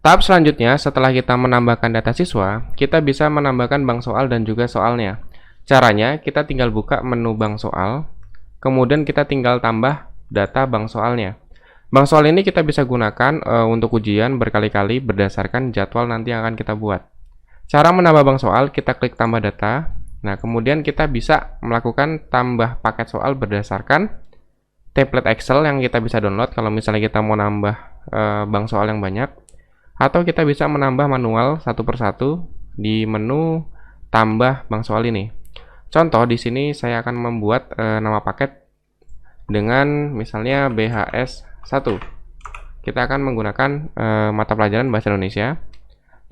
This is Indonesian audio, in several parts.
Tahap selanjutnya, setelah kita menambahkan data siswa, kita bisa menambahkan bank soal dan juga soalnya. Caranya, kita tinggal buka menu bank soal, kemudian kita tinggal tambah data bank soalnya. Bank soal ini kita bisa gunakan untuk ujian berkali-kali berdasarkan jadwal nanti yang akan kita buat. Cara menambah bank soal, kita klik tambah data. Nah, kemudian kita bisa melakukan tambah paket soal berdasarkan template Excel yang kita bisa download kalau misalnya kita mau nambah bank soal yang banyak. Atau kita bisa menambah manual satu persatu di menu tambah bank soal ini. Contoh di sini saya akan membuat nama paket dengan misalnya BHS 1. Kita akan menggunakan mata pelajaran bahasa Indonesia.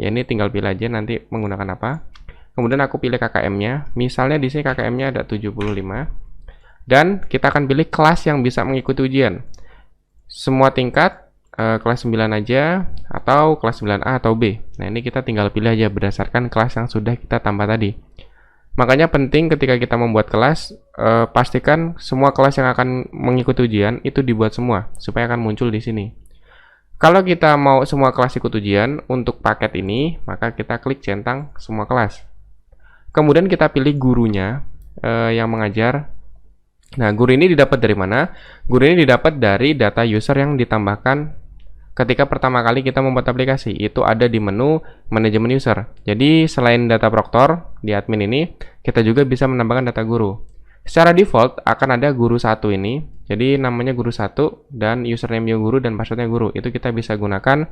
Ya ini tinggal pilih aja nanti menggunakan apa. Kemudian aku pilih KKM-nya. Misalnya di sini KKM-nya ada 75. Dan kita akan pilih kelas yang bisa mengikuti ujian. Semua tingkat kelas 9 aja atau kelas 9A atau B. Nah, ini kita tinggal pilih aja berdasarkan kelas yang sudah kita tambah tadi. Makanya penting ketika kita membuat kelas, pastikan semua kelas yang akan mengikuti ujian itu dibuat semua supaya akan muncul di sini. Kalau kita mau semua kelas ikut ujian untuk paket ini, maka kita klik centang semua kelas. Kemudian kita pilih gurunya yang mengajar. Nah, guru ini didapat dari mana? Guru ini didapat dari data user yang ditambahkan ketika pertama kali kita membuat aplikasi. Itu ada di menu manajemen user. Jadi selain data proktor di admin ini, kita juga bisa menambahkan data guru. Secara default akan ada guru 1 ini. Jadi namanya guru 1 dan username guru dan passwordnya guru. Itu kita bisa gunakan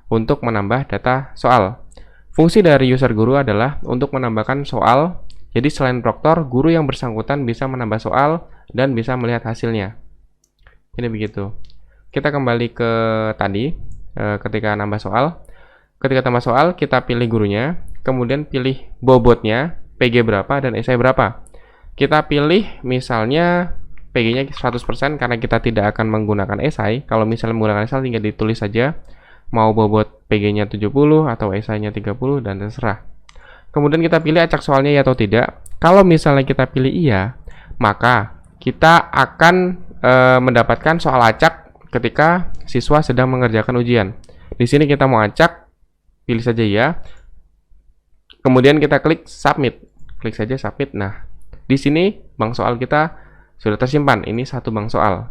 untuk menambah data soal. Fungsi dari user guru adalah untuk menambahkan soal. Jadi selain proktor, guru yang bersangkutan bisa menambah soal dan bisa melihat hasilnya. Ini begitu. Kita kembali ke tadi, ketika nambah soal. Ketika tambah soal, kita pilih gurunya, kemudian pilih bobotnya, PG berapa, dan esai berapa. Kita pilih misalnya PG-nya 100% karena kita tidak akan menggunakan esai. Kalau misalnya menggunakan esai, tinggal ditulis saja, mau bobot PG-nya 70 atau esainya 30, dan terserah. Kemudian kita pilih acak soalnya ya atau tidak. Kalau misalnya kita pilih iya, maka kita akan mendapatkan soal acak ketika siswa sedang mengerjakan ujian. Di sini kita mau acak, pilih saja ya. Kemudian kita klik submit. Klik saja submit. Nah, di sini bank soal kita sudah tersimpan. Ini satu bank soal.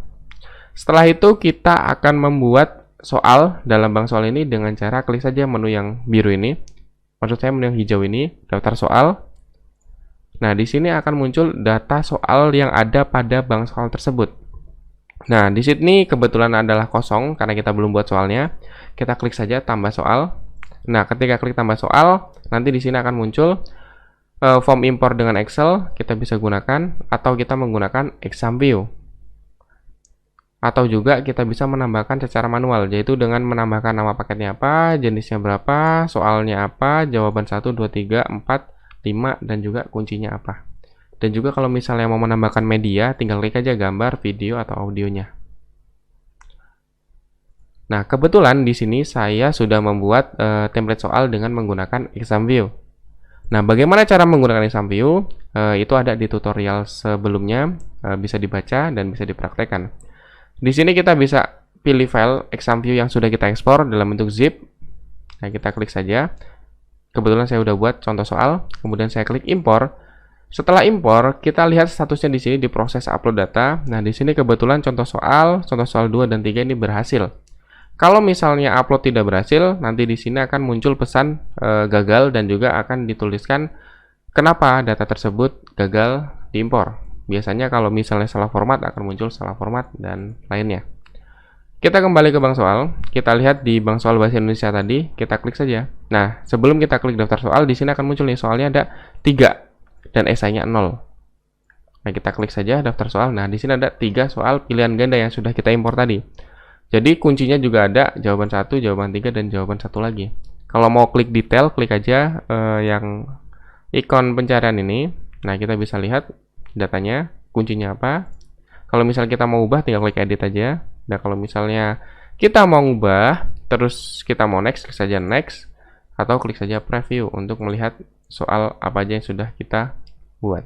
Setelah itu kita akan membuat soal dalam bank soal ini dengan cara klik saja menu yang biru ini. Maksud saya menu yang hijau ini, daftar soal. Nah, di sini akan muncul data soal yang ada pada bank soal tersebut. Nah, di sini kebetulan adalah kosong karena kita belum buat soalnya. Kita klik saja tambah soal. Nah, ketika klik tambah soal, nanti di sini akan muncul form import dengan Excel. Kita bisa gunakan atau kita menggunakan exam view. Atau juga kita bisa menambahkan secara manual, yaitu dengan menambahkan nama paketnya apa, jenisnya berapa, soalnya apa, jawaban 1, 2, 3, 4, 5, dan juga kuncinya apa. Dan juga kalau misalnya mau menambahkan media, tinggal klik aja gambar, video, atau audionya. Nah, kebetulan di sini saya sudah membuat template soal dengan menggunakan exam view. Nah, bagaimana cara menggunakan exam view? Itu ada di tutorial sebelumnya, bisa dibaca dan bisa dipraktekkan. Di sini kita bisa pilih file exam view yang sudah kita ekspor dalam bentuk zip. Nah, kita klik saja. Kebetulan saya sudah buat contoh soal, kemudian saya klik impor. Setelah impor, kita lihat statusnya di sini di proses upload data. Nah, di sini kebetulan contoh soal 2 dan 3 ini berhasil. Kalau misalnya upload tidak berhasil, nanti di sini akan muncul pesan gagal dan juga akan dituliskan kenapa data tersebut gagal diimpor. Biasanya kalau misalnya salah format akan muncul salah format dan lainnya. Kita kembali ke bank soal. Kita lihat di bank soal bahasa Indonesia tadi, kita klik saja. Nah, sebelum kita klik daftar soal, di sini akan muncul nih soalnya ada 3 dan esainya 0. Nah, kita klik saja daftar soal. Nah, di sini ada 3 soal pilihan ganda yang sudah kita impor tadi. Jadi kuncinya juga ada jawaban 1, jawaban 3, dan jawaban 1 lagi. Kalau mau klik detail, klik aja yang ikon pencarian ini. Nah, kita bisa lihat datanya, kuncinya apa. Kalau misalnya kita mau ubah, tinggal klik edit aja. Nah, kalau misalnya kita mau ubah, terus kita mau next, klik saja next. Atau klik saja preview untuk melihat soal apa aja yang sudah kita buat.